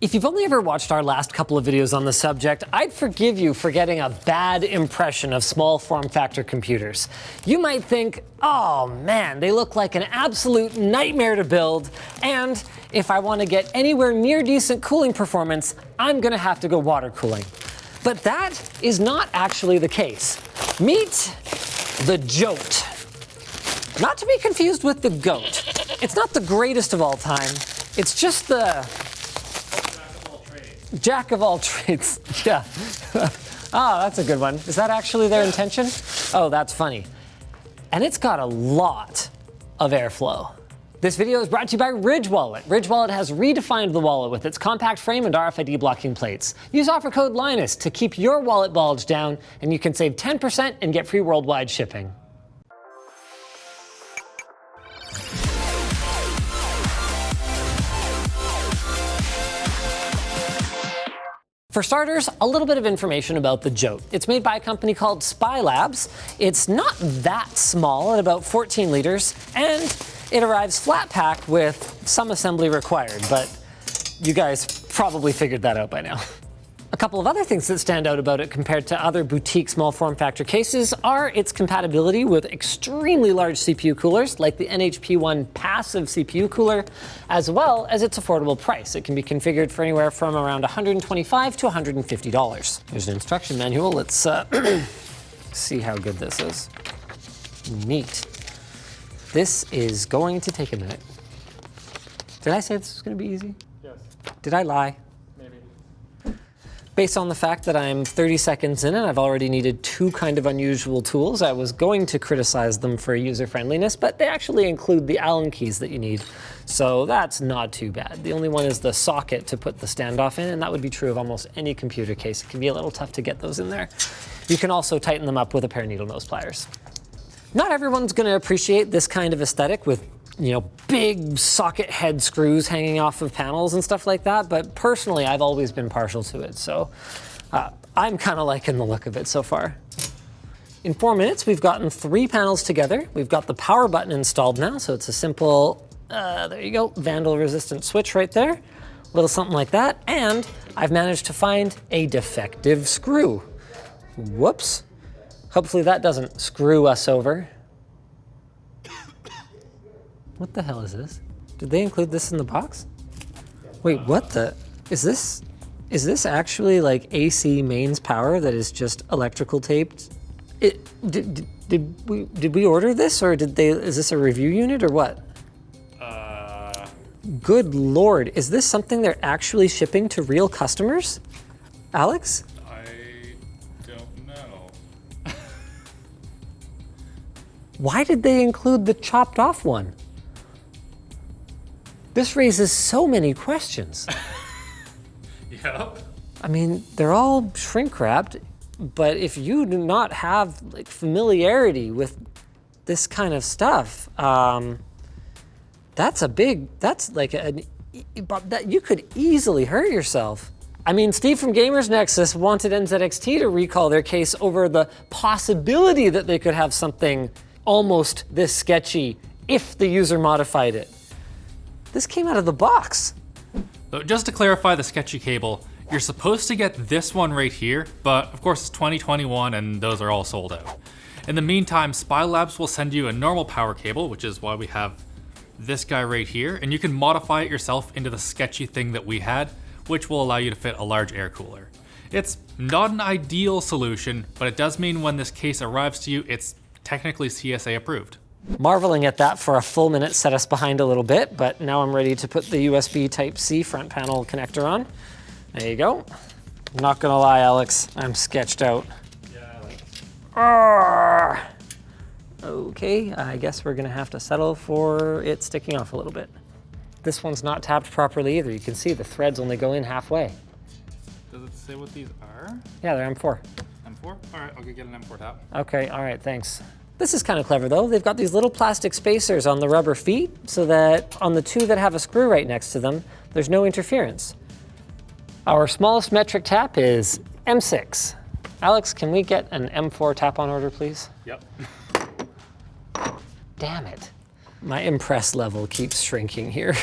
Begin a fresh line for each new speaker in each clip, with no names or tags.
If you've only ever watched our last couple of videos on the subject, I'd forgive you for getting a bad impression of small form factor computers. You might think, oh man, they look like an absolute nightmare to build, and if I want to get anywhere near decent cooling performance, I'm gonna have to go water cooling. But that is not actually the case. Meet the JOAT. Not to be confused with the GOAT. It's not the greatest of all time, it's just the Jack of all trades, yeah. Ah, that's a good one. Is that actually their intention? Oh, that's funny. And it's got a lot of airflow. This video is brought to you by Ridge Wallet. Ridge Wallet has redefined the wallet with its compact frame and RFID blocking plates. Use offer code Linus to keep your wallet bulge down, and you can save 10% and get free worldwide shipping. For starters, a little bit of information about the JOAT. It's made by a company called Spylabs. It's not that small at about 14 liters, and it arrives flat pack with some assembly required, but you guys probably figured that out by now. A couple of other things that stand out about it compared to other boutique small form factor cases are its compatibility with extremely large CPU coolers like the NHP-1 passive CPU cooler, as well as its affordable price. It can be configured for anywhere from around $125 to $150. Here's an instruction manual. Let's see how good this is. Neat. This is going to take a minute. Did I say this was going to be easy?
Yes.
Did I lie? Based on the fact that I'm 30 seconds in and I've already needed two kind of unusual tools, I was going to criticize them for user friendliness, but they actually include the Allen keys that you need. So that's not too bad. The only one is the socket to put the standoff in, and that would be true of almost any computer case. It can be a little tough to get those in there. You can also tighten them up with a pair of needle nose pliers. Not everyone's gonna appreciate this kind of aesthetic with, you know, big socket head screws hanging off of panels and stuff like that, but personally I've always been partial to it, so I'm kind of liking the look of it so far. In 4 minutes we've gotten 3 panels together. We've got the power button installed now, so it's a simple, there you go, vandal resistant switch right there, a little something like that, and I've managed to find a defective screw. Whoops. Hopefully that doesn't screw us over. What the hell is this? Did they include this in the box? Wait, what the? Is this actually like AC mains power that is just electrical taped? Did we order this, or is this a review unit or what? Good Lord, is this something they're actually shipping to real customers? Alex?
I don't know.
Why did they include the chopped off one? This raises so many questions.
Yep.
I mean, they're all shrink wrapped, but if you do not have like familiarity with this kind of stuff, that's like that you could easily hurt yourself. I mean, Steve from Gamers Nexus wanted NZXT to recall their case over the possibility that they could have something almost this sketchy if the user modified it. This came out of the box.
So just to clarify the Sketchy cable, you're supposed to get this one right here, but of course it's 2021 and those are all sold out. In the meantime, Spylabs will send you a normal power cable, which is why we have this guy right here, and you can modify it yourself into the Sketchy thing that we had, which will allow you to fit a large air cooler. It's not an ideal solution, but it does mean when this case arrives to you, it's technically CSA approved.
Marveling at that for a full minute set us behind a little bit, but now I'm ready to put the USB Type-C front panel connector on. There you go. I'm not gonna lie, Alex, I'm sketched out. Yeah. Okay, I guess we're gonna have to settle for it sticking off a little bit. This one's not tapped properly either. You can see the threads only go in halfway.
Does it say what these are?
Yeah, they're M4.
M4? All right, I'll go get an M4 tap.
Okay, all right, thanks. This is kind of clever though. They've got these little plastic spacers on the rubber feet so that on the 2 that have a screw right next to them, there's no interference. Our smallest metric tap is M6. Alex, can we get an M4 tap on order, please?
Yep.
Damn it. My impress level keeps shrinking here.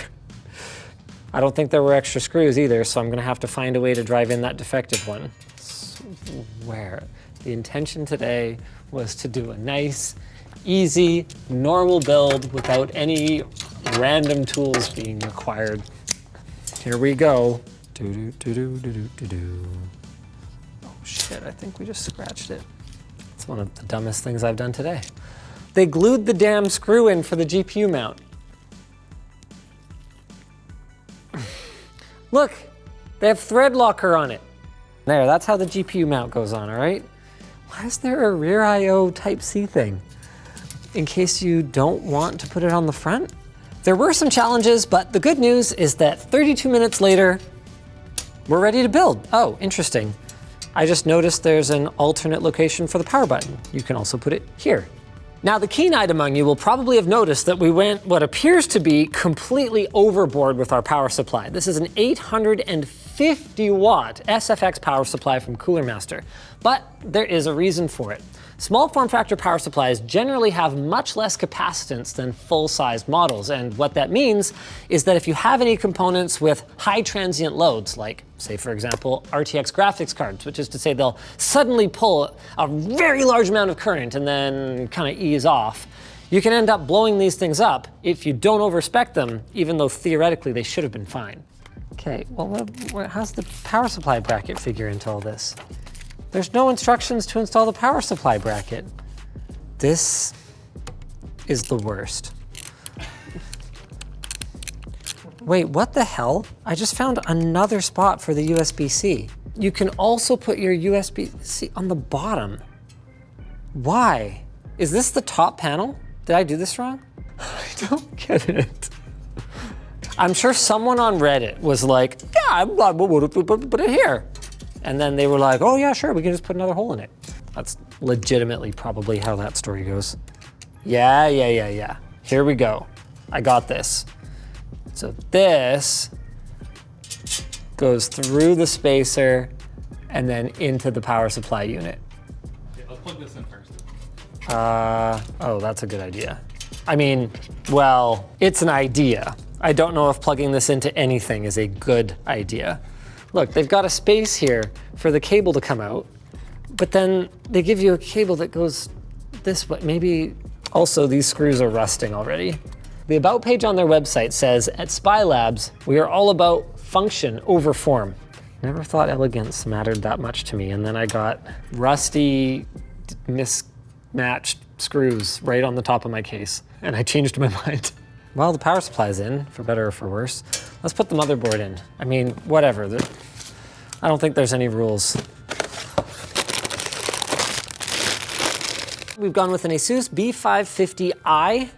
I don't think there were extra screws either, so I'm gonna have to find a way to drive in that defective one. Where the intention today was to do a nice, easy, normal build without any random tools being required. Here we go. Do-do-do-do-do-do-do. Oh shit, I think we just scratched it. It's one of the dumbest things I've done today. They glued the damn screw in for the GPU mount. Look, they have thread locker on it. There, that's how the GPU mount goes on, all right? Why is there a rear I/O Type-C thing? In case you don't want to put it on the front? There were some challenges, but the good news is that 32 minutes later, we're ready to build. Oh, interesting. I just noticed there's an alternate location for the power button. You can also put it here. Now, the keen-eyed among you will probably have noticed that we went what appears to be completely overboard with our power supply. This is an 850 watt SFX power supply from Cooler Master, but there is a reason for it. Small form factor power supplies generally have much less capacitance than full-sized models, and what that means is that if you have any components with high transient loads, like, say for example, RTX graphics cards, which is to say they'll suddenly pull a very large amount of current and then kind of ease off, you can end up blowing these things up if you don't overspec them, even though theoretically they should have been fine. Okay, well, how's the power supply bracket figure into all this? There's no instructions to install the power supply bracket. This is the worst. Wait, what the hell? I just found another spot for the USB-C. You can also put your USB-C on the bottom. Why? Is this the top panel? Did I do this wrong? I don't get it. I'm sure someone on Reddit was like, yeah, we'll put it here. And then they were like, oh yeah, sure, we can just put another hole in it. That's legitimately probably how that story goes. Yeah. Here we go. I got this. So this goes through the spacer and then into the power supply unit.
Yeah, let's plug this in first.
Oh, that's a good idea. I mean, well, it's an idea. I don't know if plugging this into anything is a good idea. Look, they've got a space here for the cable to come out, but then they give you a cable that goes this way. Maybe also these screws are rusting already. The About page on their website says, at Spylabs, we are all about function over form. Never thought elegance mattered that much to me, and then I got rusty, mismatched screws right on the top of my case, and I changed my mind. Well, the power supply's in, for better or for worse. Let's put the motherboard in. I mean, whatever. I don't think there's any rules. We've gone with an Asus B550i.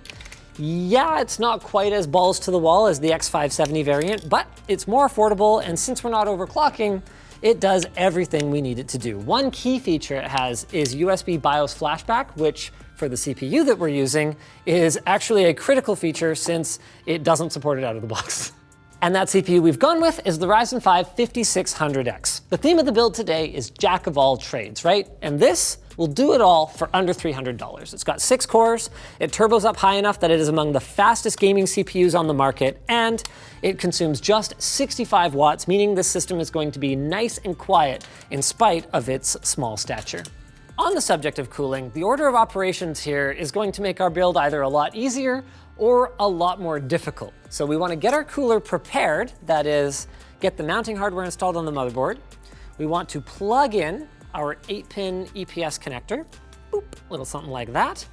Yeah, it's not quite as balls to the wall as the X570 variant, but it's more affordable, and since we're not overclocking, it does everything we need it to do. One key feature it has is USB BIOS flashback, which for the CPU that we're using is actually a critical feature since it doesn't support it out of the box. And that CPU we've gone with is the Ryzen 5 5600X. The theme of the build today is jack of all trades, right? And this will do it all for under $300. It's got 6 cores, it turbos up high enough that it is among the fastest gaming CPUs on the market, and it consumes just 65 watts, meaning this system is going to be nice and quiet in spite of its small stature. On the subject of cooling, the order of operations here is going to make our build either a lot easier or a lot more difficult. So we want to get our cooler prepared, that is, get the mounting hardware installed on the motherboard. We want to plug in our 8-pin EPS connector, boop, little something like that.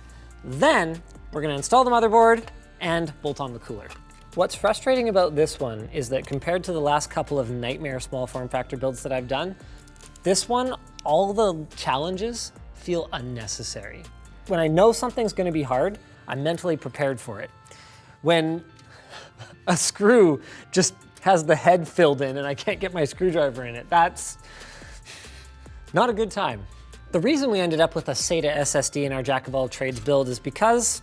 Then we're going to install the motherboard and bolt on the cooler. What's frustrating about this one is that compared to the last couple of nightmare small form factor builds that I've done, this one, all the challenges feel unnecessary. When I know something's going to be hard, I'm mentally prepared for it. When a screw just has the head filled in and I can't get my screwdriver in it, that's not a good time. The reason we ended up with a SATA SSD in our Jack of all trades build is because,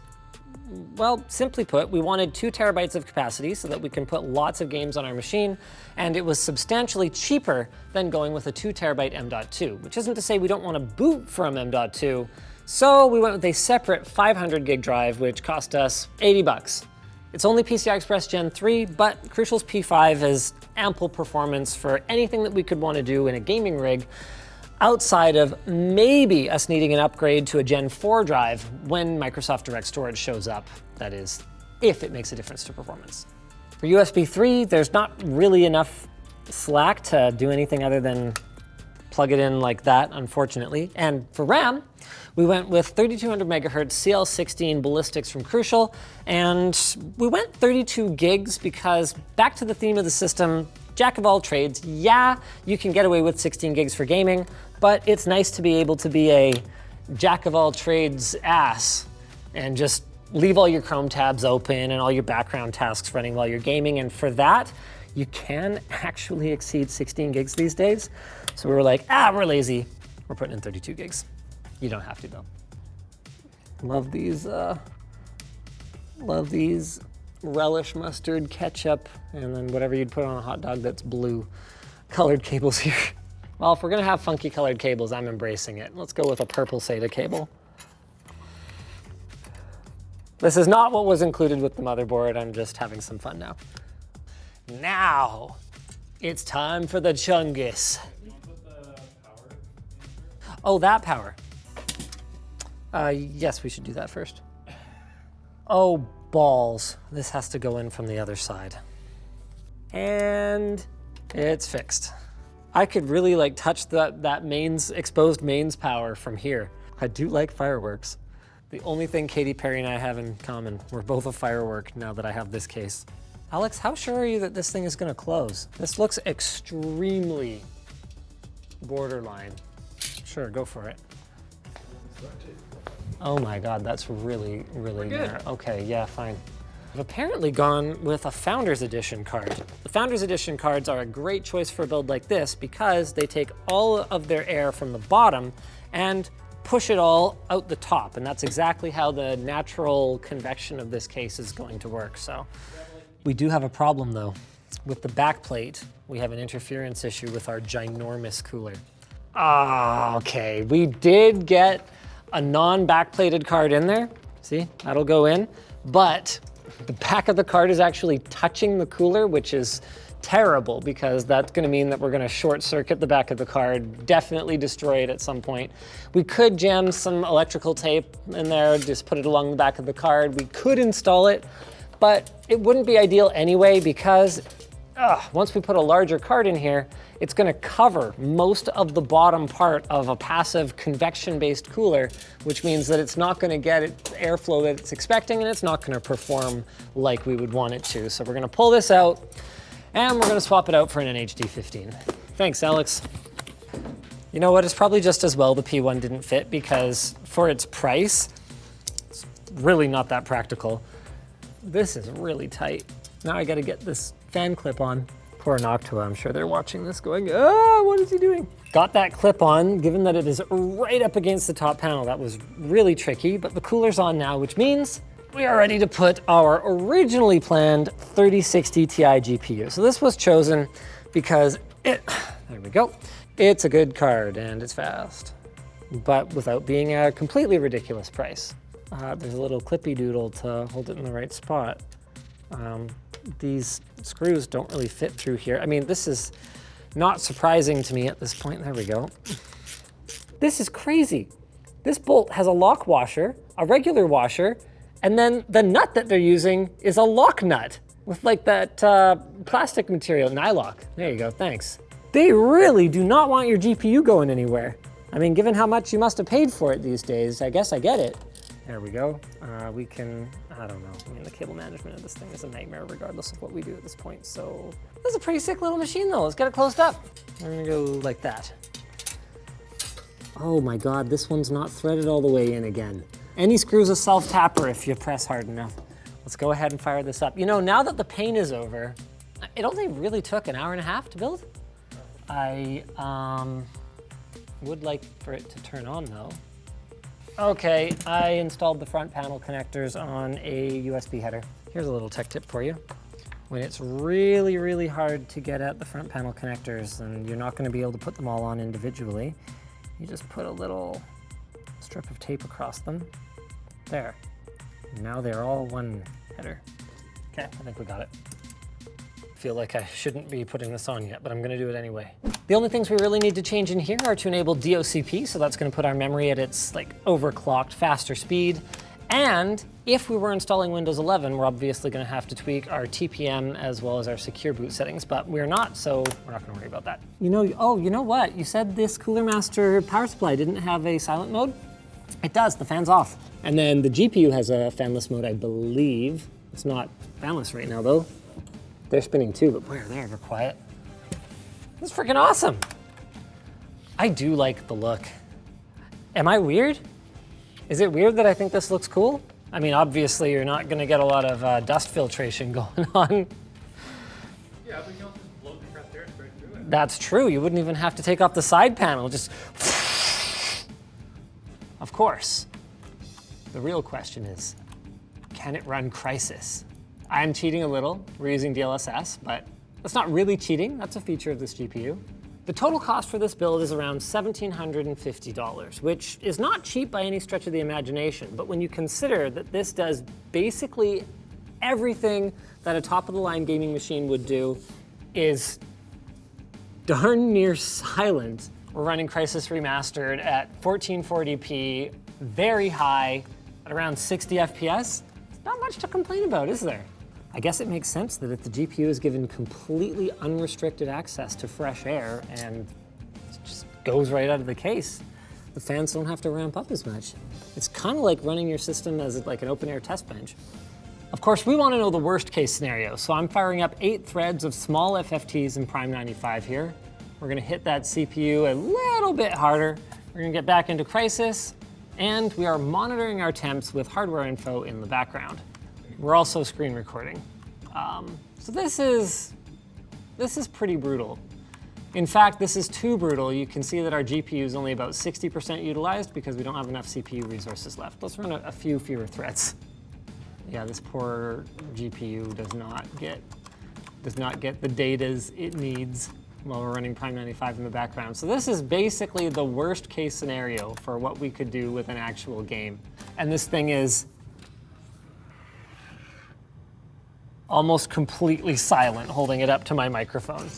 well, simply put, we wanted 2 terabytes of capacity so that we can put lots of games on our machine, and it was substantially cheaper than going with a 2 terabyte M.2, which isn't to say we don't want to boot from M.2, so we went with a separate 500 gig drive, which cost us 80 bucks. It's only PCI Express Gen 3, but Crucial's P5 has ample performance for anything that we could want to do in a gaming rig, outside of maybe us needing an upgrade to a Gen 4 drive when Microsoft Direct Storage shows up. That is, if it makes a difference to performance. For USB 3, there's not really enough slack to do anything other than plug it in like that, unfortunately. And for RAM, we went with 3200 megahertz CL16 ballistics from Crucial, and we went 32 gigs because, back to the theme of the system, jack of all trades. Yeah, you can get away with 16 gigs for gaming, but it's nice to be able to be a jack of all trades ass and just leave all your Chrome tabs open and all your background tasks running while you're gaming. And for that, you can actually exceed 16 gigs these days. So we were like, we're lazy. We're putting in 32 gigs. You don't have to though. Love these relish mustard ketchup and then whatever you'd put on a hot dog that's blue colored cables here. Well, if we're gonna have funky colored cables, I'm embracing it. Let's go with a purple SATA cable. This is not what was included with the motherboard. I'm just having some fun now. Now, it's time for the Chungus. Oh, that power. Yes, we should do that first. Oh, balls. This has to go in from the other side. And it's fixed. I could really like touch that exposed mains power from here. I do like fireworks. The only thing Katy Perry and I have in common, we're both a firework now that I have this case. Alex, how sure are you that this thing is gonna close? This looks extremely borderline. Sure, go for it. Oh my God, that's really, really narrow. Okay, yeah, fine. I've apparently gone with a Founders Edition card. The Founders Edition cards are a great choice for a build like this because they take all of their air from the bottom and push it all out the top. And that's exactly how the natural convection of this case is going to work. So we do have a problem though. With the back plate, we have an interference issue with our ginormous cooler. Okay, we did get a non-backplated card in there. See, that'll go in, but the back of the card is actually touching the cooler, which is terrible because that's gonna mean that we're gonna short circuit the back of the card, definitely destroy it at some point. We could jam some electrical tape in there, just put it along the back of the card. We could install it, but it wouldn't be ideal anyway because once we put a larger card in here, it's gonna cover most of the bottom part of a passive convection-based cooler, which means that it's not gonna get airflow that it's expecting and it's not gonna perform like we would want it to. So we're gonna pull this out and we're gonna swap it out for an NHD15. Thanks, Alex. You know what, it's probably just as well the P1 didn't fit because for its price, it's really not that practical. This is really tight. Now I gotta get this fan clip on. Poor Noctua, I'm sure they're watching this going, what is he doing? Got that clip on, given that it is right up against the top panel. That was really tricky, but the cooler's on now, which means we are ready to put our originally planned 3060 Ti GPU. So this was chosen because there we go. It's a good card and it's fast, but without being a completely ridiculous price. There's a little clippy doodle to hold it in the right spot. These screws don't really fit through here. I mean, this is not surprising to me at this point. There we go. This is crazy. This bolt has a lock washer, a regular washer, and then the nut that they're using is a lock nut with like that plastic material, nylock. There you go, thanks. They really do not want your GPU going anywhere. I mean, given how much you must have paid for it these days, I guess I get it. There we go. We can, I don't know. I mean, the cable management of this thing is a nightmare regardless of what we do at this point. So this is a pretty sick little machine though. Let's get it closed up. I'm gonna go like that. Oh my God, this one's not threaded all the way in again. Any screw's a self-tapper if you press hard enough. Let's go ahead and fire this up. You know, now that the pain is over, it only really took an hour and a half to build. I would like for it to turn on though. Okay, I installed the front panel connectors on a USB header. Here's a little tech tip for you. When it's really, really hard to get at the front panel connectors and you're not gonna be able to put them all on individually, you just put a little strip of tape across them. There. Now they're all one header. Okay, I think we got it. Feel like I shouldn't be putting this on yet, but I'm gonna do it anyway. The only things we really need to change in here are to enable DOCP, so that's gonna put our memory at its overclocked, faster speed. And if we were installing Windows 11, we're obviously gonna have to tweak our TPM as well as our secure boot settings, but we're not, so we're not gonna worry about that. You know what? You said this Cooler Master power supply didn't have a silent mode? It does, the fan's off. And then the GPU has a fanless mode, I believe. It's not fanless right now though. They're spinning too, but boy, are they ever quiet. This is freaking awesome. I do like the look. Am I weird? Is it weird that I think this looks cool? I mean, obviously you're not gonna get a lot of dust filtration going on.
Yeah, but you can also just blow the compressed air straight through it.
That's true, you wouldn't even have to take off the side panel, just Of course. The real question is, can it run Crysis? I'm cheating a little, we're using DLSS, but that's not really cheating, that's a feature of this GPU. The total cost for this build is around $1,750, which is not cheap by any stretch of the imagination, but when you consider that this does basically everything that a top-of-the-line gaming machine would do, is darn near silent. We're running Crysis Remastered at 1440p, very high, at around 60 FPS. Not much to complain about, is there? I guess it makes sense that if the GPU is given completely unrestricted access to fresh air and it just goes right out of the case, the fans don't have to ramp up as much. It's kind of like running your system as like an open air test bench. Of course, we want to know the worst case scenario, so I'm firing up 8 threads of small FFTs in Prime 95 here. We're gonna hit that CPU a little bit harder. We're gonna get back into Crysis, and we are monitoring our temps with hardware info in the background. We're also screen recording. So this is pretty brutal. In fact, this is too brutal. You can see that our GPU is only about 60% utilized because we don't have enough CPU resources left. Let's run a few fewer threads. Yeah, this poor GPU does not get the datas it needs while we're running Prime 95 in the background. So this is basically the worst case scenario for what we could do with an actual game. And this thing is almost completely silent, holding it up to my microphone.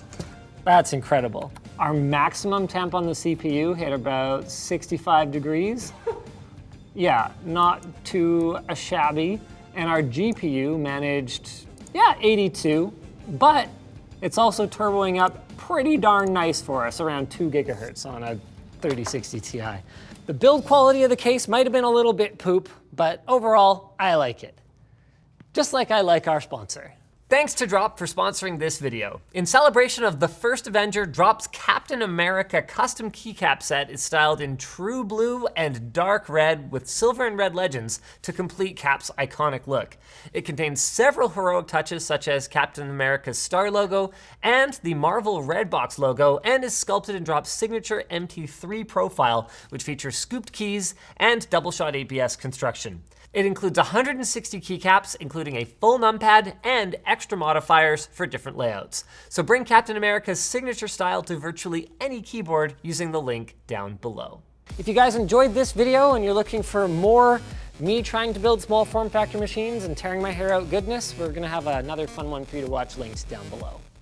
That's incredible. Our maximum temp on the CPU hit about 65 degrees. Yeah, not too shabby. And our GPU managed, 82, but it's also turboing up pretty darn nice for us, around 2 gigahertz on a 3060 Ti. The build quality of the case might have been a little bit poop, but overall, I like it. Just like I like our sponsor. Thanks to Drop for sponsoring this video. In celebration of The First Avenger, Drop's Captain America custom keycap set is styled in true blue and dark red with silver and red legends to complete Cap's iconic look. It contains several heroic touches such as Captain America's star logo and the Marvel Red Box logo, and is sculpted in Drop's signature MT3 profile, which features scooped keys and double shot ABS construction. It includes 160 keycaps, including a full numpad and extra modifiers for different layouts. So bring Captain America's signature style to virtually any keyboard using the link down below. If you guys enjoyed this video and you're looking for more me trying to build small form factor machines and tearing my hair out goodness, we're gonna have another fun one for you to watch linked down below.